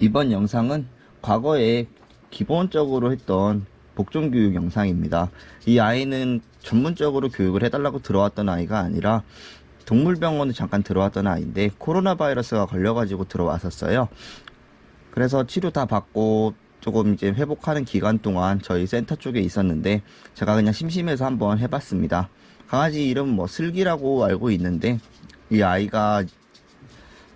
이번 영상은 과거에 기본적으로 했던 복종교육 영상입니다. 이 아이는 전문적으로 교육을 해달라고 들어왔던 아이가 아니라 동물병원에 잠깐 들어왔던 아이인데 코로나 바이러스가 걸려가지고 들어왔었어요. 그래서 치료 다 받고 조금 이제 회복하는 기간 동안 저희 센터 쪽에 있었는데 제가 그냥 심심해서 한번 해봤습니다. 강아지 이름 뭐 슬기라고 알고 있는데 이 아이가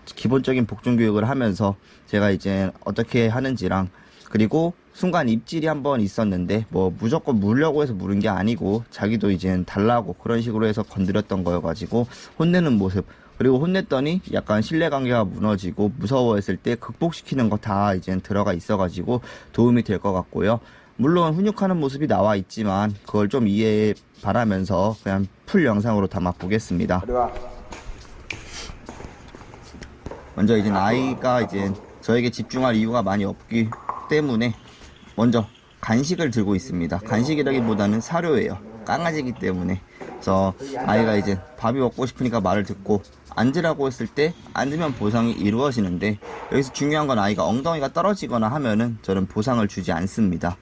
기본적인 복종교육을 하면서 제가 이제 어떻게 하는지랑, 그리고 순간 입질이 한번 있었는데 뭐 무조건 물려고 해서 물은 게 아니고 자기도 이제 달라고 그런 식으로 해서 건드렸던 거여가지고 혼내는 모습, 그리고 혼냈더니 약간 신뢰관계가 무너지고 무서워했을 때 극복시키는 거 다 이제 들어가 있어가지고 도움이 될 것 같고요. 물론 훈육하는 모습이 나와 있지만 그걸 좀 이해 바라면서 그냥 풀 영상으로 담아 보겠습니다. 먼저 이제 아이가 이제 저에게 집중할 이유가 많이 없기 때문에 먼저 간식을 들고 있습니다. 간식이라기보다는 사료예요. 강아지이기 때문에. 그래서 아이가 이제 밥이 먹고 싶으니까 말을 듣고 앉으라고 했을 때 앉으면 보상이 이루어지는데, 여기서 중요한 건 아이가 엉덩이가 떨어지거나 하면은 저는 보상을 주지 않습니다.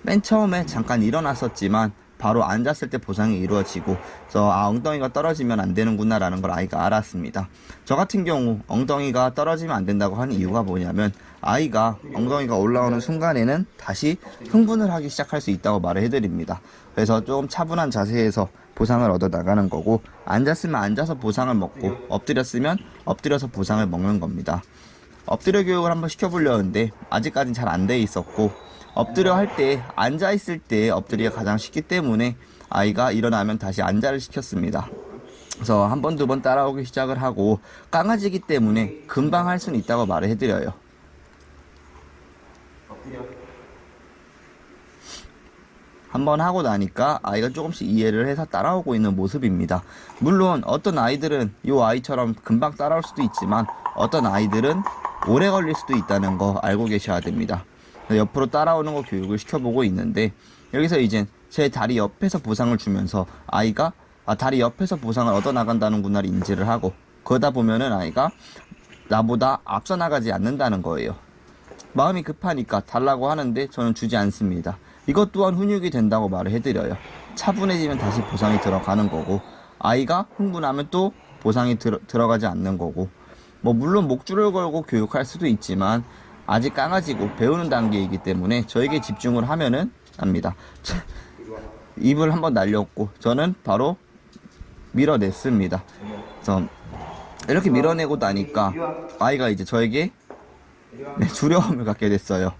맨 처음에 잠깐 일어났었지만 바로 앉았을 때 보상이 이루어지고, 그래서 엉덩이가 떨어지면 안 되는구나 라는 걸 아이가 알았습니다. 저 같은 경우 엉덩이가 떨어지면 안 된다고 하는 이유가 뭐냐면, 아이가 엉덩이가 올라오는 순간에는 다시 흥분을 하기 시작할 수 있다고 말을 해드립니다. 그래서 조금 차분한 자세에서 보상을 얻어 나가는 거고, 앉았으면 앉아서 보상을 먹고 엎드렸으면 엎드려서 보상을 먹는 겁니다. 엎드려 교육을 한번 시켜보려는데 아직까지는 잘 안 돼 있었고, 엎드려 할 때 앉아 있을 때 엎드리기가 가장 쉽기 때문에 아이가 일어나면 다시 앉아를 시켰습니다. 그래서 한 번, 두 번 따라오기 시작을 하고, 강아지이기 때문에 금방 할 수는 있다고 말을 해드려요. 한번 하고 나니까 아이가 조금씩 이해를 해서 따라오고 있는 모습입니다. 물론 어떤 아이들은 이 아이처럼 금방 따라올 수도 있지만 어떤 아이들은 오래 걸릴 수도 있다는 거 알고 계셔야 됩니다. 옆으로 따라오는 거 교육을 시켜보고 있는데, 여기서 이제 제 다리 옆에서 보상을 주면서 아이가 다리 옆에서 보상을 얻어 나간다는구나 인지를 하고, 그러다 보면은 아이가 나보다 앞서 나가지 않는다는 거예요. 마음이 급하니까 달라고 하는데 저는 주지 않습니다. 이것 또한 훈육이 된다고 말을 해드려요. 차분해지면 다시 보상이 들어가는 거고, 아이가 흥분하면 또 보상이 들어가지 않는 거고, 뭐 물론 목줄을 걸고 교육할 수도 있지만 아직 강아지고 배우는 단계이기 때문에 저에게 집중을 하면은 합니다. 입을 한번 날렸고 저는 바로 밀어냈습니다. 그래서 이렇게 밀어내고 나니까 아이가 이제 저에게 두려움을 갖게 됐어요.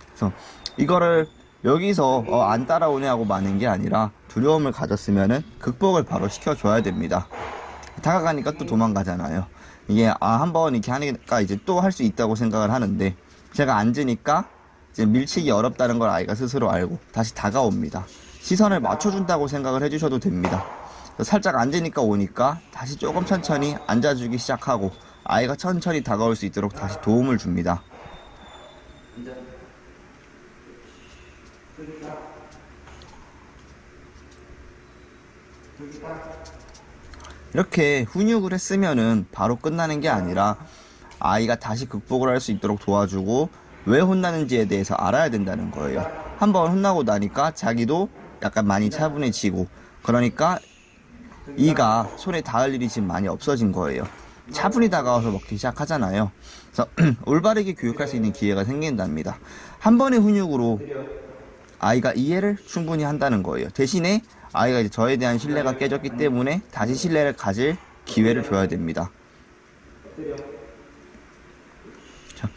그래서 이거를 여기서 안 따라오네 하고 마는 게 아니라 두려움을 가졌으면은 극복을 바로 시켜줘야 됩니다. 다가가니까 또 도망가잖아요. 이게 한번 이렇게 하니까 이제 또 할 수 있다고 생각을 하는데, 제가 앉으니까 이제 밀치기 어렵다는 걸 아이가 스스로 알고 다시 다가옵니다. 시선을 맞춰준다고 생각을 해주셔도 됩니다. 살짝 앉으니까 오니까 다시 조금 천천히 앉아주기 시작하고 아이가 천천히 다가올 수 있도록 다시 도움을 줍니다. 이렇게 훈육을 했으면은 바로 끝나는 게 아니라 아이가 다시 극복을 할 수 있도록 도와주고 왜 혼나는지에 대해서 알아야 된다는 거예요. 한번 혼나고 나니까 자기도 약간 많이 차분해지고, 그러니까 이가 손에 닿을 일이 지금 많이 없어진 거예요. 차분히 다가와서 먹기 시작하잖아요. 그래서 올바르게 교육할 수 있는 기회가 생긴답니다. 한 번의 훈육으로 아이가 이해를 충분히 한다는 거예요. 대신에 아이가 이제 저에 대한 신뢰가 깨졌기 때문에 다시 신뢰를 가질 기회를 줘야 됩니다. 자,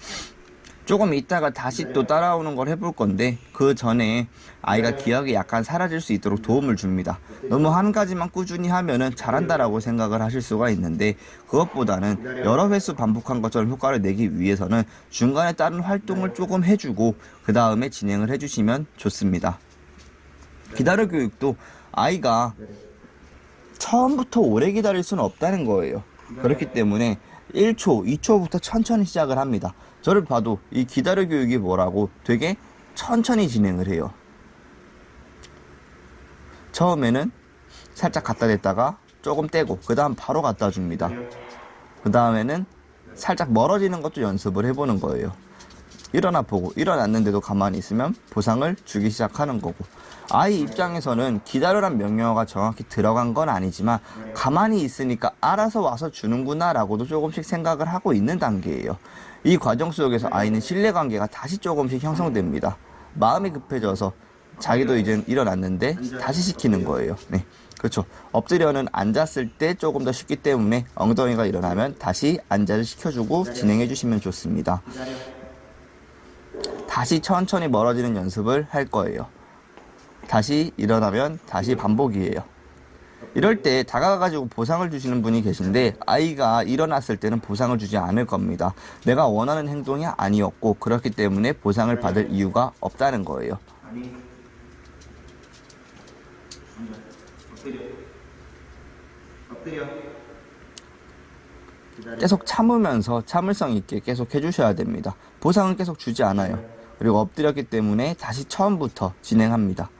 조금 있다가 다시 또 따라오는 걸 해볼 건데, 그 전에 아이가 기억이 약간 사라질 수 있도록 도움을 줍니다. 너무 한 가지만 꾸준히 하면은 잘한다라고 생각을 하실 수가 있는데, 그것보다는 여러 횟수 반복한 것처럼 효과를 내기 위해서는 중간에 다른 활동을 조금 해주고 그 다음에 진행을 해주시면 좋습니다. 기다려 교육도 아이가 처음부터 오래 기다릴 수는 없다는 거예요. 그렇기 때문에 1초, 2초부터 천천히 시작을 합니다. 저를 봐도 이 기다려 교육이 뭐라고 되게 천천히 진행을 해요. 처음에는 살짝 갖다 댔다가 조금 떼고 그 다음 바로 갖다 줍니다. 그 다음에는 살짝 멀어지는 것도 연습을 해보는 거예요. 일어나 보고, 일어났는데도 가만히 있으면 보상을 주기 시작하는 거고, 아이 입장에서는 기다려란 명령어가 정확히 들어간 건 아니지만 가만히 있으니까 알아서 와서 주는구나 라고도 조금씩 생각을 하고 있는 단계예요. 이 과정 속에서 아이는 신뢰관계가 다시 조금씩 형성됩니다. 마음이 급해져서 자기도 이제 일어났는데 다시 시키는 거예요. 네, 그렇죠. 엎드려는 앉았을 때 조금 더 쉽기 때문에 엉덩이가 일어나면 다시 앉아를 시켜주고 진행해 주시면 좋습니다. 다시 천천히 멀어지는 연습을 할 거예요. 다시 일어나면 다시 반복이에요. 이럴 때 다가가가지고 보상을 주시는 분이 계신데 아이가 일어났을 때는 보상을 주지 않을 겁니다. 내가 원하는 행동이 아니었고 그렇기 때문에 보상을 받을 이유가 없다는 거예요. 계속 참으면서 참을성 있게 계속 해주셔야 됩니다. 보상은 계속 주지 않아요. 그리고 엎드렸기 때문에 다시 처음부터 진행합니다.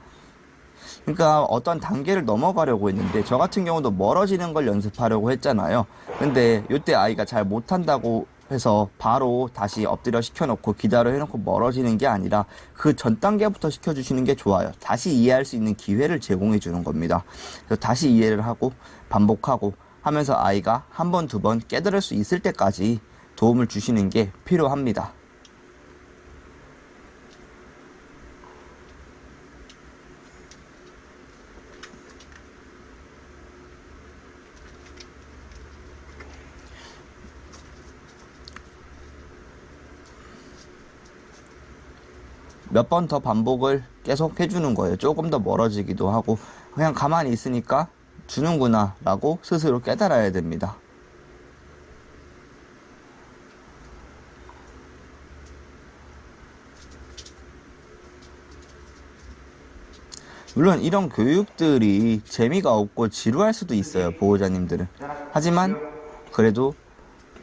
그러니까 어떤 단계를 넘어가려고 했는데 저 같은 경우도 멀어지는 걸 연습하려고 했잖아요. 근데 이때 아이가 잘 못한다고 해서 바로 다시 엎드려 시켜놓고 기다려 해놓고 멀어지는 게 아니라 그 전 단계부터 시켜주시는 게 좋아요. 다시 이해할 수 있는 기회를 제공해 주는 겁니다. 그래서 다시 이해를 하고 반복하고 하면서 아이가 한 번, 두 번 깨달을 수 있을 때까지 도움을 주시는 게 필요합니다. 몇 번 더 반복을 계속 해주는 거예요. 조금 더 멀어지기도 하고 그냥 가만히 있으니까 주는구나 라고 스스로 깨달아야 됩니다. 물론 이런 교육들이 재미가 없고 지루할 수도 있어요. 보호자님들은. 하지만 그래도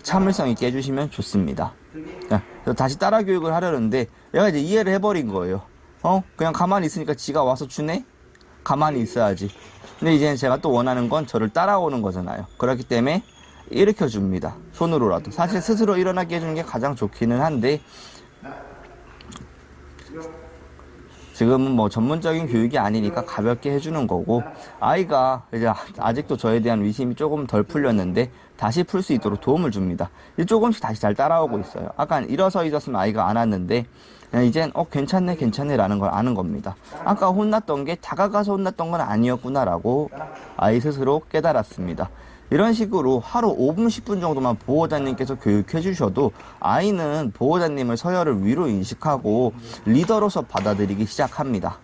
참을성 있게 해주시면 좋습니다. 그래서 다시 따라 교육을 하려는데 얘가 이제 이해를 해버린 거예요. 그냥 가만히 있으니까 지가 와서 주네? 가만히 있어야지. 근데 이제는 제가 또 원하는 건 저를 따라오는 거잖아요. 그렇기 때문에 일으켜 줍니다. 손으로라도. 사실 스스로 일어나게 해주는 게 가장 좋기는 한데 지금은 뭐 전문적인 교육이 아니니까 가볍게 해주는 거고, 아이가 이제 아직도 저에 대한 의심이 조금 덜 풀렸는데 다시 풀 수 있도록 도움을 줍니다. 이제 조금씩 다시 잘 따라오고 있어요. 아까 일어서 있었으면 아이가 안 왔는데 이젠 괜찮네 라는 걸 아는 겁니다. 아까 혼났던 게 다가가서 혼났던 건 아니었구나 라고 아이 스스로 깨달았습니다. 이런 식으로 하루 5분 10분 정도만 보호자님께서 교육해 주셔도 아이는 보호자님을 서열을 위로 인식하고 리더로서 받아들이기 시작합니다.